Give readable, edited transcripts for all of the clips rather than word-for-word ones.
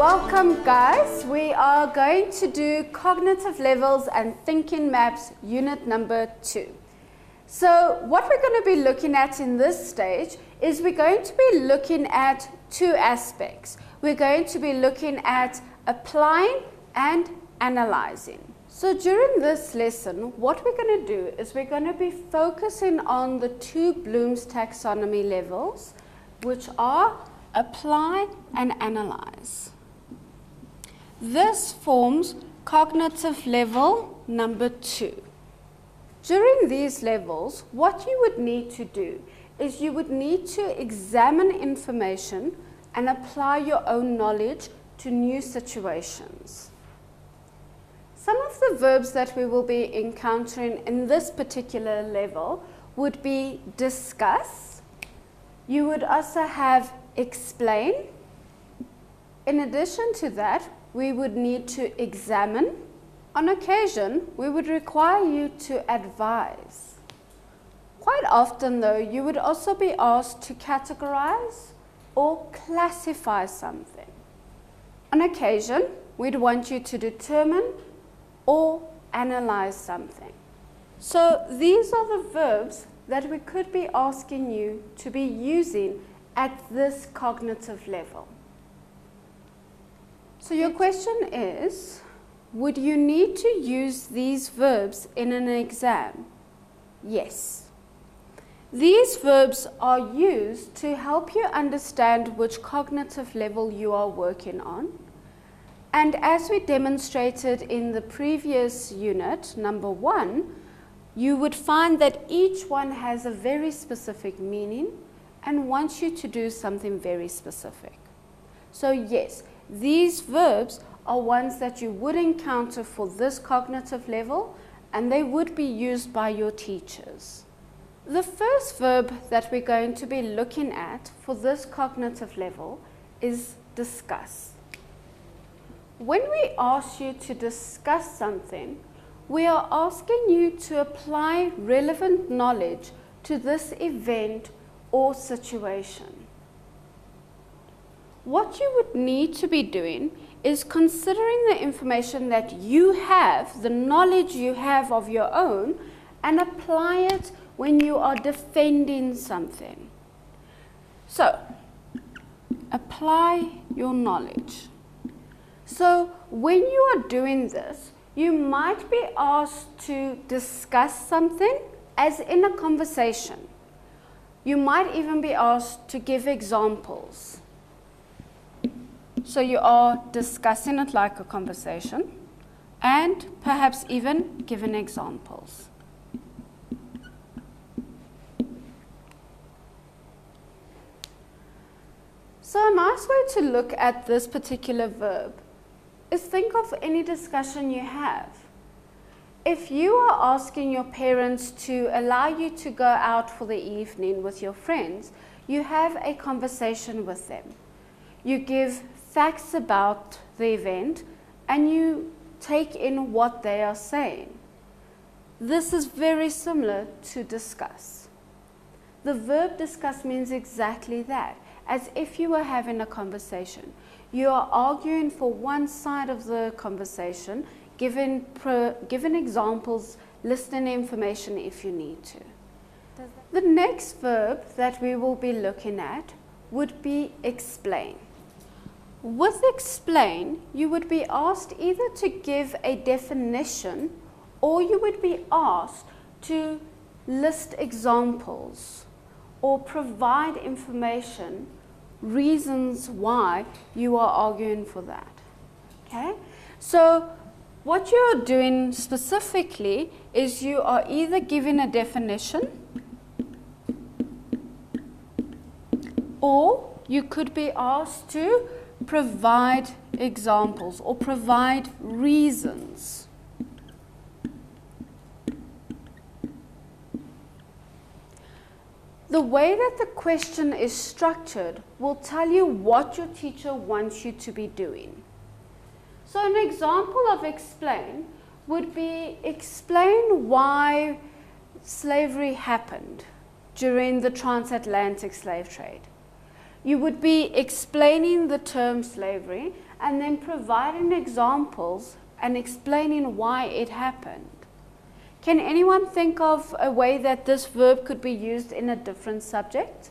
Welcome guys, we are going to do cognitive levels and thinking maps unit number 2. So what we're going to be looking at in this stage is we're going to be looking at two aspects. We're going to be looking at applying and analyzing. So during this lesson, what we're going to do is we're going to be focusing on the two Bloom's taxonomy levels, which are apply and analyze. This forms cognitive level number 2. During these levels, what you would need to do is you would need to examine information and apply your own knowledge to new situations. Some of the verbs that we will be encountering in this particular level would be discuss. You would also have explain. In addition to that, we would need to examine. On occasion, we would require you to advise. Quite often though, you would also be asked to categorize or classify something. On occasion, we'd want you to determine or analyze something. So these are the verbs that we could be asking you to be using at this cognitive level. So your question is, would you need to use these verbs in an exam? Yes. These verbs are used to help you understand which cognitive level you are working on. And as we demonstrated in the previous unit, number 1, you would find that each one has a very specific meaning and wants you to do something very specific. So yes, these verbs are ones that you would encounter for this cognitive level, and they would be used by your teachers. The first verb that we're going to be looking at for this cognitive level is discuss. When we ask you to discuss something, we are asking you to apply relevant knowledge to this event or situation. What you would need to be doing is considering the information that you have, the knowledge you have of your own, and apply it when you are defending something. So, apply your knowledge. So, when you are doing this, you might be asked to discuss something as in a conversation. You might even be asked to give examples. So you are discussing it like a conversation and perhaps even giving examples. So a nice way to look at this particular verb is think of any discussion you have. If you are asking your parents to allow you to go out for the evening with your friends, you have a conversation with them. You give facts about the event and you take in what they are saying. This is very similar to discuss. The verb discuss means exactly that, as if you were having a conversation. You are arguing for one side of the conversation, giving examples, listing information if you need to. The next verb that we will be looking at would be explain. With explain, you would be asked either to give a definition or you would be asked to list examples or provide information, reasons why you are arguing for that. Okay? So what you are doing specifically is you are either giving a definition or you could be asked to provide examples or provide reasons. The way that the question is structured will tell you what your teacher wants you to be doing. So an example of explain would be explain why slavery happened during the transatlantic slave trade. You would be explaining the term slavery and then providing examples and explaining why it happened. Can anyone think of a way that this verb could be used in a different subject?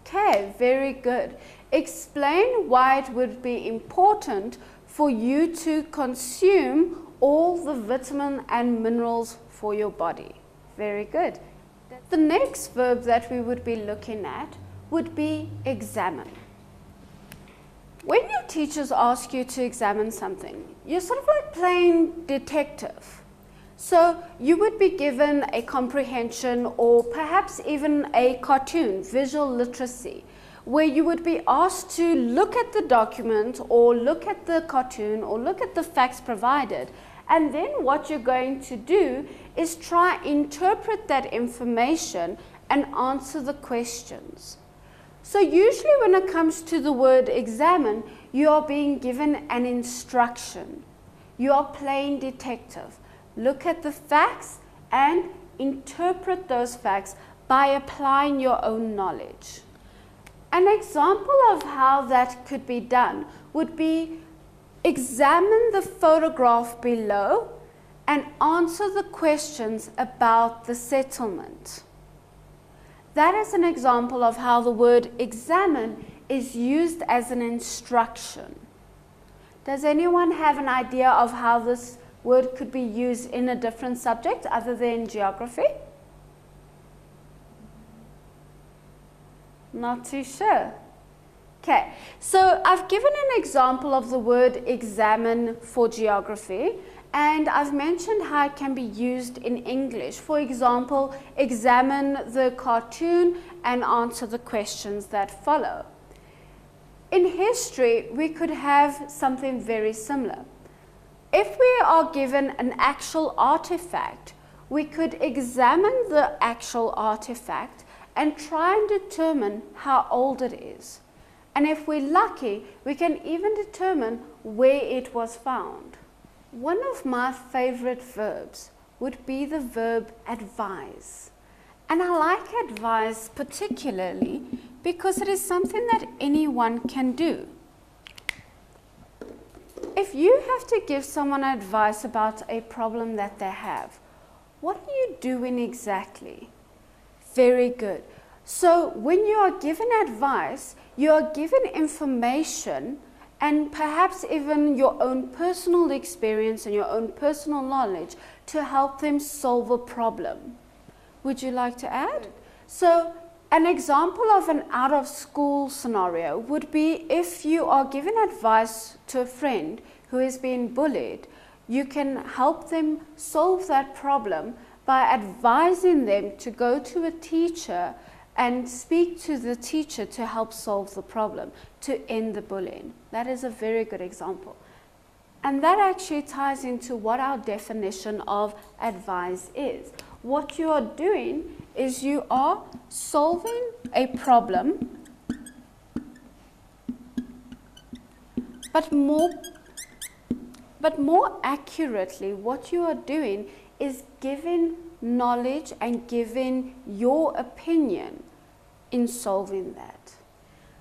Okay, very good. Explain why it would be important for you to consume all the vitamin and minerals for your body. Very good. The next verb that we would be looking at would be examine. When your teachers ask you to examine something, you're sort of like playing detective. So you would be given a comprehension or perhaps even a cartoon, visual literacy, where you would be asked to look at the document or look at the cartoon or look at the facts provided. And then what you're going to do is try interpret that information and answer the questions. So usually when it comes to the word examine, you are being given an instruction. You are playing detective. Look at the facts and interpret those facts by applying your own knowledge. An example of how that could be done would be examine the photograph below and answer the questions about the settlement. That is an example of how the word examine is used as an instruction. Does anyone have an idea of how this word could be used in a different subject other than geography? Not too sure. Okay, so I've given an example of the word examine for geography, and I've mentioned how it can be used in English. For example, examine the cartoon and answer the questions that follow. In history, we could have something very similar. If we are given an actual artifact, we could examine the actual artifact and try and determine how old it is. And if we're lucky, we can even determine where it was found. One of my favorite verbs would be the verb advise. And I like advise particularly because it is something that anyone can do. If you have to give someone advice about a problem that they have, what are you doing exactly? Very good. So when you are given advice, you are given information and perhaps even your own personal experience and your own personal knowledge to help them solve a problem. Would you like to add? So an example of an out-of-school scenario would be if you are given advice to a friend who is being bullied, you can help them solve that problem by advising them to go to a teacher and speak to the teacher to help solve the problem, to end the bullying. That is a very good example. And that actually ties into what our definition of advise is. What you are doing is you are solving a problem, but more accurately, what you are doing is giving knowledge and giving your opinion in solving that.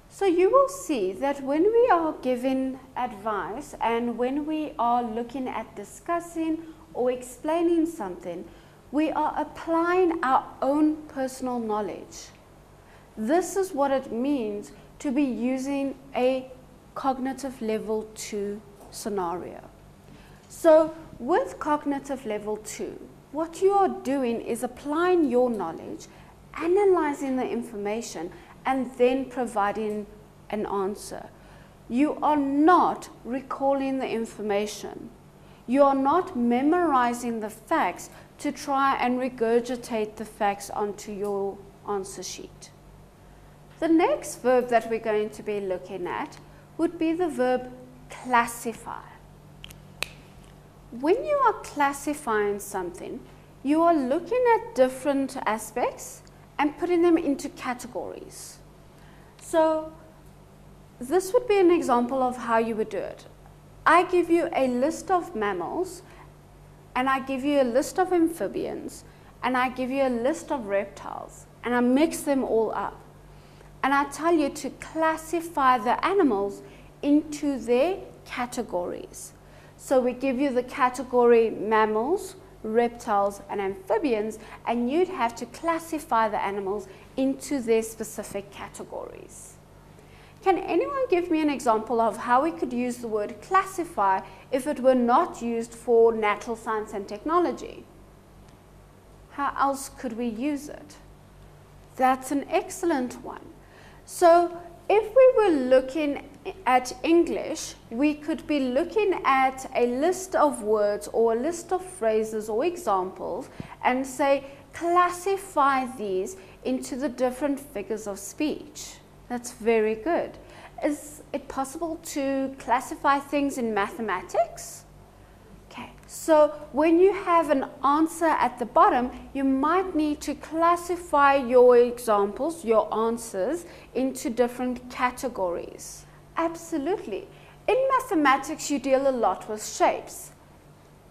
So you will see that when we are giving advice and when we are looking at discussing or explaining something, we are applying our own personal knowledge. This is what it means to be using a cognitive level 2 scenario. So with cognitive level 2, what you are doing is applying your knowledge, analyzing the information, and then providing an answer. You are not recalling the information. You are not memorizing the facts to try and regurgitate the facts onto your answer sheet. The next verb that we're going to be looking at would be the verb classify. When you are classifying something, you are looking at different aspects and putting them into categories. So this would be an example of how you would do it. I give you a list of mammals, and I give you a list of amphibians, and I give you a list of reptiles, and I mix them all up. And I tell you to classify the animals into their categories. So we give you the category mammals, reptiles and amphibians, and you'd have to classify the animals into their specific categories. Can anyone give me an example of how we could use the word classify if it were not used for natural science and technology? How else could we use it? That's an excellent one. So if we were looking at English, we could be looking at a list of words or a list of phrases or examples and say, classify these into the different figures of speech. That's very good. Is it possible to classify things in mathematics? Okay, so when you have an answer at the bottom, you might need to classify your examples, your answers, into different categories. Absolutely. In mathematics, you deal a lot with shapes.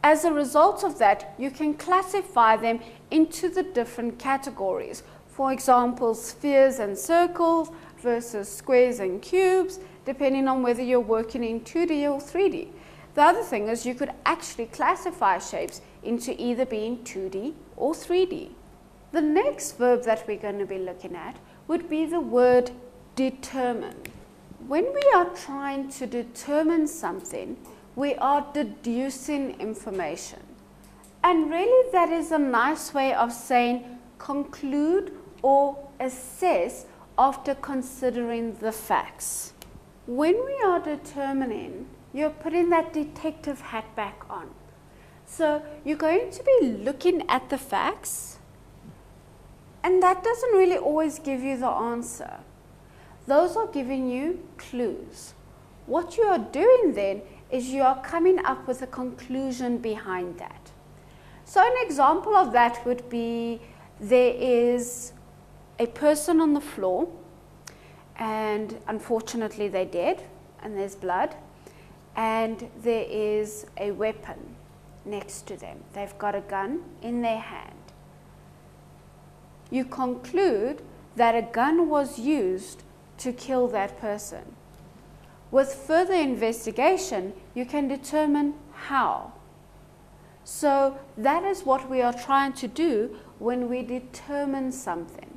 As a result of that, you can classify them into the different categories. For example, spheres and circles versus squares and cubes, depending on whether you're working in 2D or 3D. The other thing is you could actually classify shapes into either being 2D or 3D. The next verb that we're going to be looking at would be the word determine. When we are trying to determine something, we are deducing information. And really that is a nice way of saying conclude or assess after considering the facts. When we are determining, you're putting that detective hat back on. So you're going to be looking at the facts, and that doesn't really always give you the answer. Those are giving you clues. What you are doing then is you are coming up with a conclusion behind that. So an example of that would be there is a person on the floor, and unfortunately they're dead, and there's blood, and there is a weapon next to them. They've got a gun in their hand. You conclude that a gun was used to kill that person. With further investigation, you can determine how. So that is what we are trying to do when we determine something.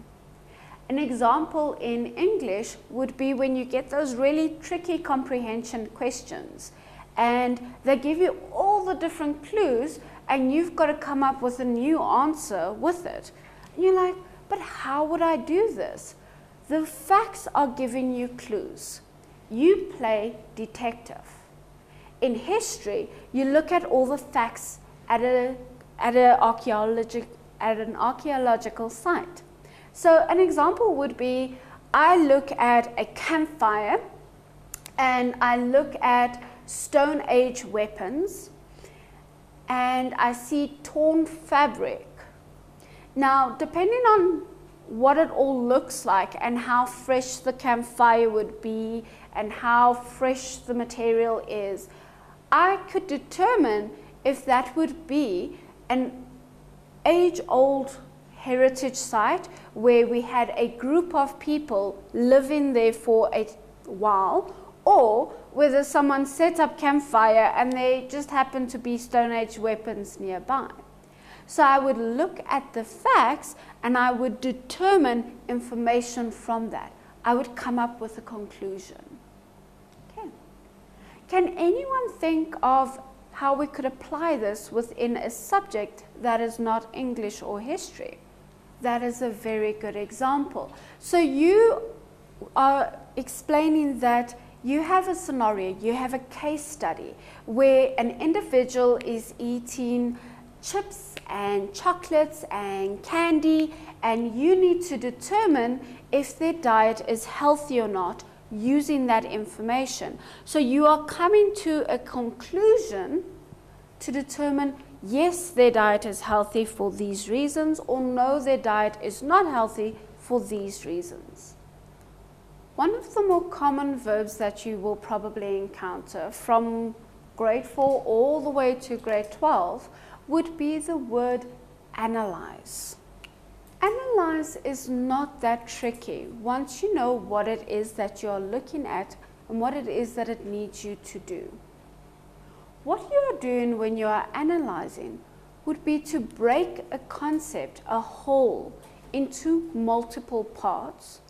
An example in English would be when you get those really tricky comprehension questions and they give you all the different clues and you've got to come up with a new answer with it. And you're like, but how would I do this? The facts are giving you clues. You play detective. In history, you look at all the facts at an archaeological site. So an example would be, I look at a campfire and I look at Stone Age weapons and I see torn fabric. Now, depending on what it all looks like and how fresh the campfire would be and how fresh the material is, I could determine if that would be an age-old heritage site where we had a group of people living there for a while, or whether someone set up campfire and there just happened to be Stone Age weapons nearby. So I would look at the facts and I would determine information from that. I would come up with a conclusion. Okay. Can anyone think of how we could apply this within a subject that is not English or history? That is a very good example. So you are explaining that you have a scenario, you have a case study where an individual is eating chips and chocolates and candy, and you need to determine if their diet is healthy or not using that information. So you are coming to a conclusion to determine yes, their diet is healthy for these reasons, or no, their diet is not healthy for these reasons. One of the more common verbs that you will probably encounter from grade 4 all the way to grade 12 would be the word analyze. Analyze is not that tricky once you know what it is that you're looking at and what it is that it needs you to do. What you are doing when you are analyzing would be to break a concept, a whole, into multiple parts,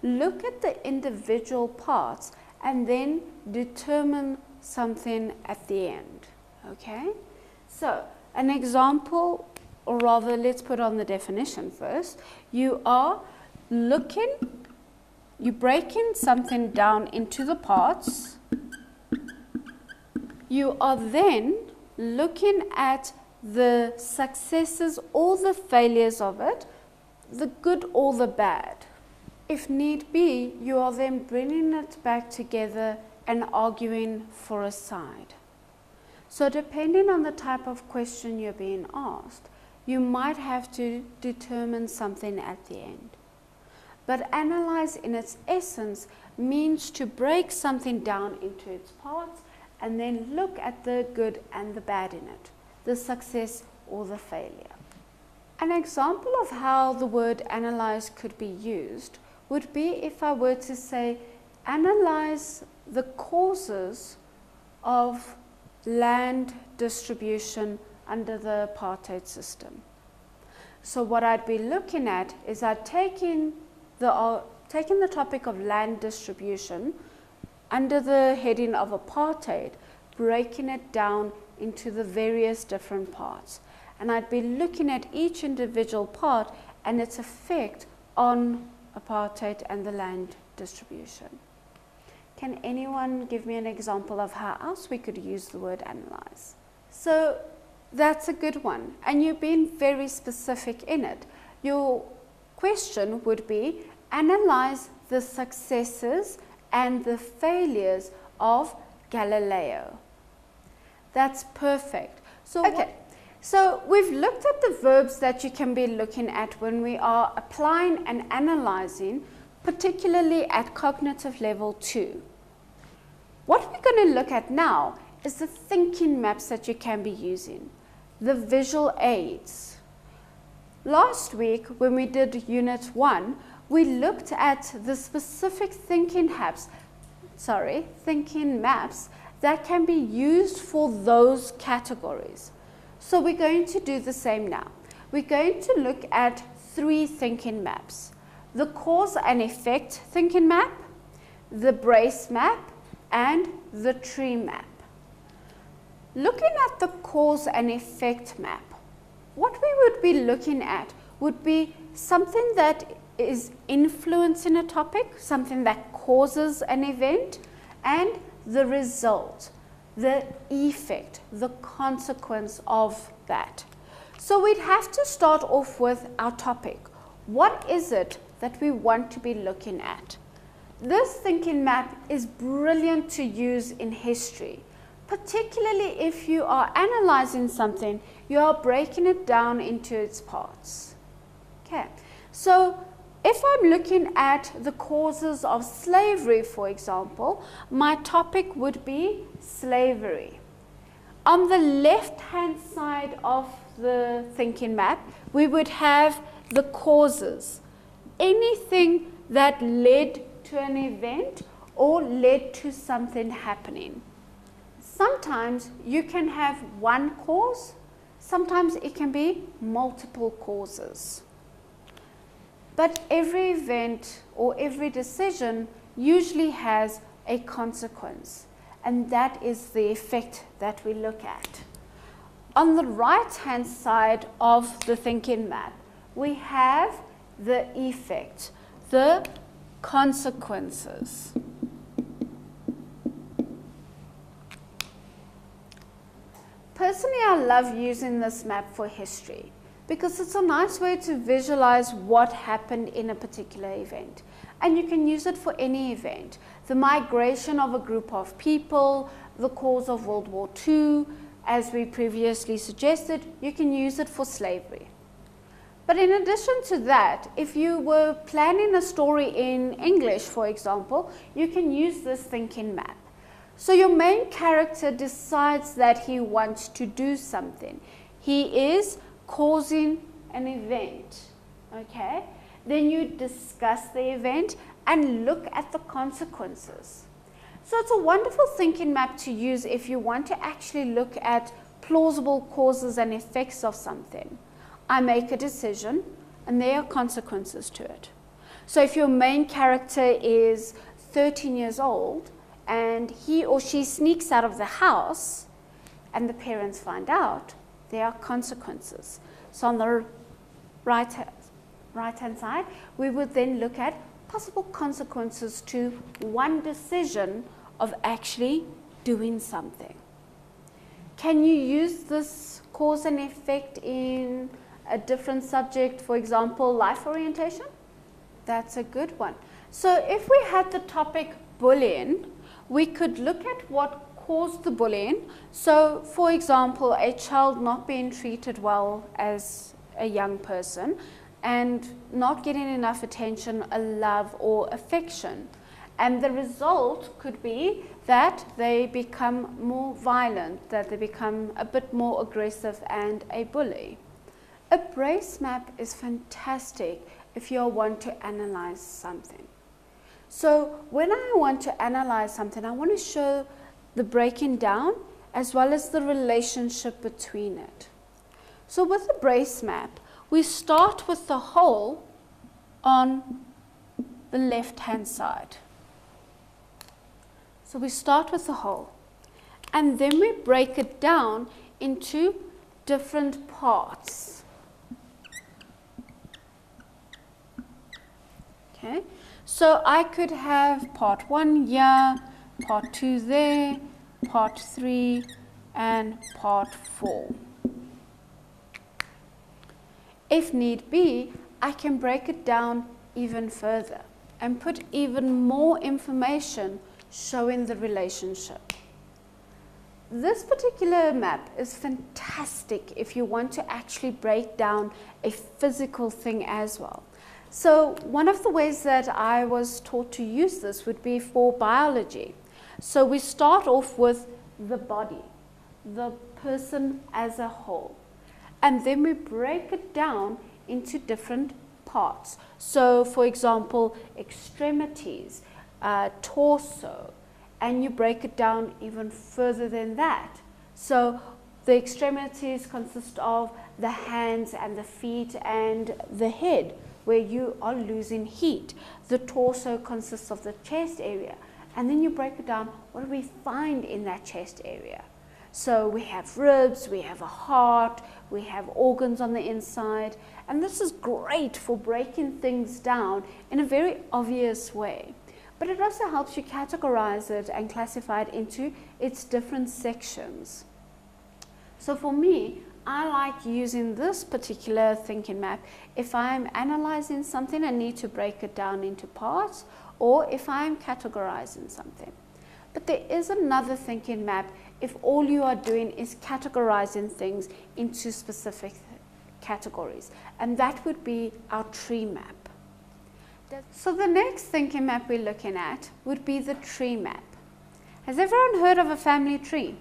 look at the individual parts, and then determine something at the end. Okay? So, an example, or rather, let's put on the definition first. You are breaking something down into the parts. You are then looking at the successes or the failures of it, the good or the bad. If need be, you are then bringing it back together and arguing for a side. So depending on the type of question you're being asked, you might have to determine something at the end. But analyze in its essence means to break something down into its parts and then look at the good and the bad in it, the success or the failure. An example of how the word analyze could be used would be if I were to say, analyze the causes of land distribution under the apartheid system. So what I'd be looking at is I'd taking the topic of land distribution under the heading of apartheid, breaking it down into the various different parts. And I'd be looking at each individual part and its effect on apartheid and the land distribution. Can anyone give me an example of how else we could use the word analyze? So that's a good one, and you've been very specific in it. Your question would be, analyze the successes and the failures of Galileo. That's perfect. So okay. So we've looked at the verbs that you can be looking at when we are applying and analyzing, particularly at cognitive level 2. What we're going to look at now is the thinking maps that you can be using, the visual aids. Last week when we did Unit 1, we looked at the specific thinking maps that can be used for those categories. So we're going to do the same now. We're going to look at 3 thinking maps: the cause and effect thinking map, the brace map, and the tree map. Looking at the cause and effect map, what we would be looking at would be something that is influencing a topic, something that causes an event, and the result, the effect, the consequence of that. So we'd have to start off with our topic. What is it that we want to be looking at? This thinking map is brilliant to use in history, particularly if you are analyzing something, you are breaking it down into its parts. Okay, so if I'm looking at the causes of slavery, for example, my topic would be slavery. On the left-hand side of the thinking map, we would have the causes. Anything that led to an event or led to something happening. Sometimes you can have one cause, sometimes it can be multiple causes. But every event or every decision usually has a consequence, and that is the effect that we look at. On the right-hand side of the thinking map, we have the effect, the consequences. Personally, I love using this map for history because it's a nice way to visualize what happened in a particular event. And you can use it for any event. The migration of a group of people, the cause of World War II, as we previously suggested, you can use it for slavery. But in addition to that, if you were planning a story in English, for example, you can use this thinking map. So your main character decides that he wants to do something. He is causing an event, okay? Then you discuss the event and look at the consequences. So it's a wonderful thinking map to use if you want to actually look at plausible causes and effects of something. I make a decision and there are consequences to it. So if your main character is 13 years old and he or she sneaks out of the house and the parents find out, there are consequences. So on the right-hand side, we would then look at possible consequences to one decision of actually doing something. Can you use this cause and effect in a different subject, for example, life orientation? That's a good one. So if we had the topic bullying, we could look at what caused the bullying. So for example, a child not being treated well as a young person and not getting enough attention, a love or affection. And the result could be that they become more violent, that they become a bit more aggressive and a bully. A brace map is fantastic if you want to analyze something. So when I want to analyze something, I want to show the breaking down as well as the relationship between it. So with the brace map, we start with the whole on the left-hand side. So we start with the whole, and then we break it down into different parts. Okay, so I could have part 1 here, part 2 there, part 3, and part 4. If need be, I can break it down even further and put even more information showing the relationship. This particular map is fantastic if you want to actually break down a physical thing as well. So one of the ways that I was taught to use this would be for biology. So we start off with the body, the person as a whole. And then we break it down into different parts. So for example, extremities, torso, and you break it down even further than that. So the extremities consist of the hands and the feet and the head, where you are losing heat. The torso consists of the chest area. And then you break it down, what do we find in that chest area? So we have ribs, we have a heart, we have organs on the inside, and this is great for breaking things down in a very obvious way. But it also helps you categorize it and classify it into its different sections. So for me, I like using this particular thinking map if I'm analyzing something and need to break it down into parts, or if I'm categorizing something. But there is another thinking map if all you are doing is categorizing things into specific categories, and that would be our tree map. So the next thinking map we're looking at would be the tree map. Has everyone heard of a family tree?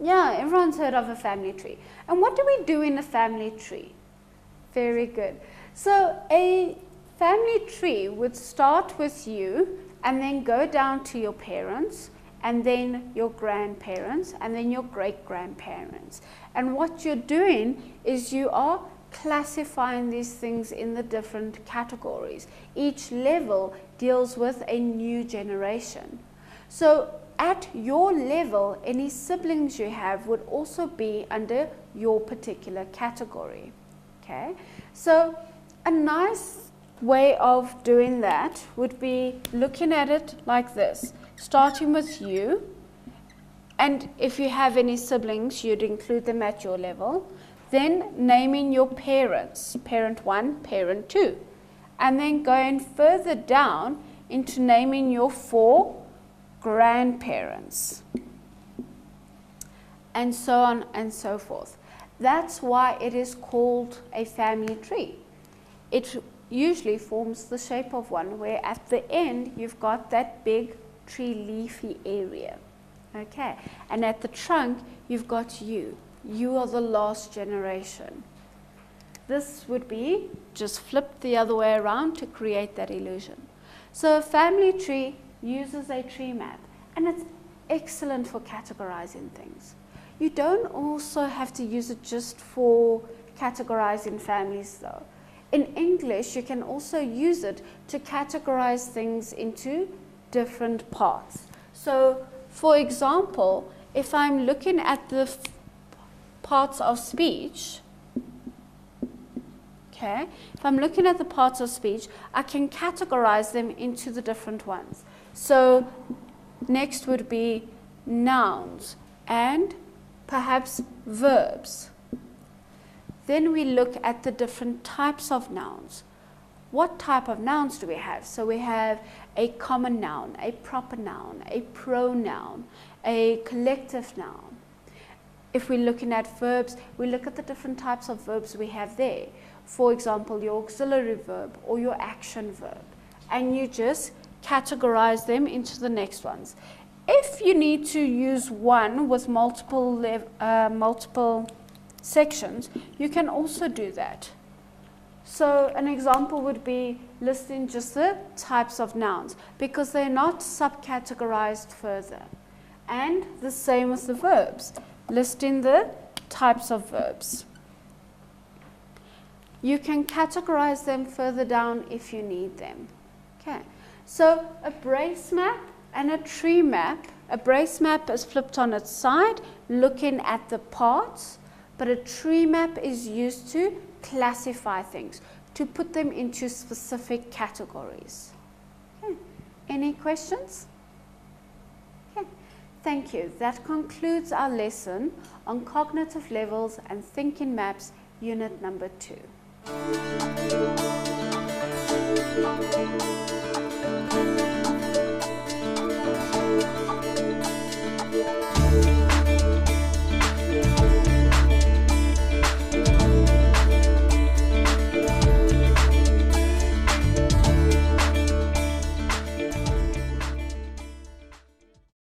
Yeah, everyone's heard of a family tree. And what do we do in a family tree? Very good. So a family tree would start with you and then go down to your parents, and then your grandparents, and then your great-grandparents. And what you're doing is you are classifying these things in the different categories. Each level deals with a new generation. So at your level, any siblings you have would also be under your particular category. Okay? So a nice way of doing that would be looking at it like this, starting with you, and if you have any siblings, you'd include them at your level, then naming your parents, parent 1, parent 2, and then going further down into naming your 4 grandparents, and so on and so forth. That's why it is called a family tree. It usually forms the shape of one, where at the end you've got that big tree leafy area. Okay, and at the trunk you've got you. You are the last generation. This would be just flipped the other way around to create that illusion. So a family tree uses a tree map, and it's excellent for categorizing things. You don't also have to use it just for categorizing families though. In English, you can also use it to categorize things into different parts. So, for example, if I'm looking at the parts of speech, okay, if I'm looking at the parts of speech, I can categorize them into the different ones. So, next would be nouns and perhaps verbs. Then we look at the different types of nouns. What type of nouns do we have? So we have a common noun, a proper noun, a pronoun, a collective noun. If we're looking at verbs, we look at the different types of verbs we have there. For example, your auxiliary verb or your action verb. And you just categorize them into the next ones. If you need to use one with multiple sections, you can also do that. So an example would be listing just the types of nouns because they're not subcategorized further. And the same with the verbs, listing the types of verbs. You can categorize them further down if you need them. Okay, so a brace map and a tree map. A brace map is flipped on its side, looking at the parts, but a tree map is used to classify things, to put them into specific categories. Okay. Any questions? Okay. Thank you. That concludes our lesson on cognitive levels and thinking maps, unit number 2.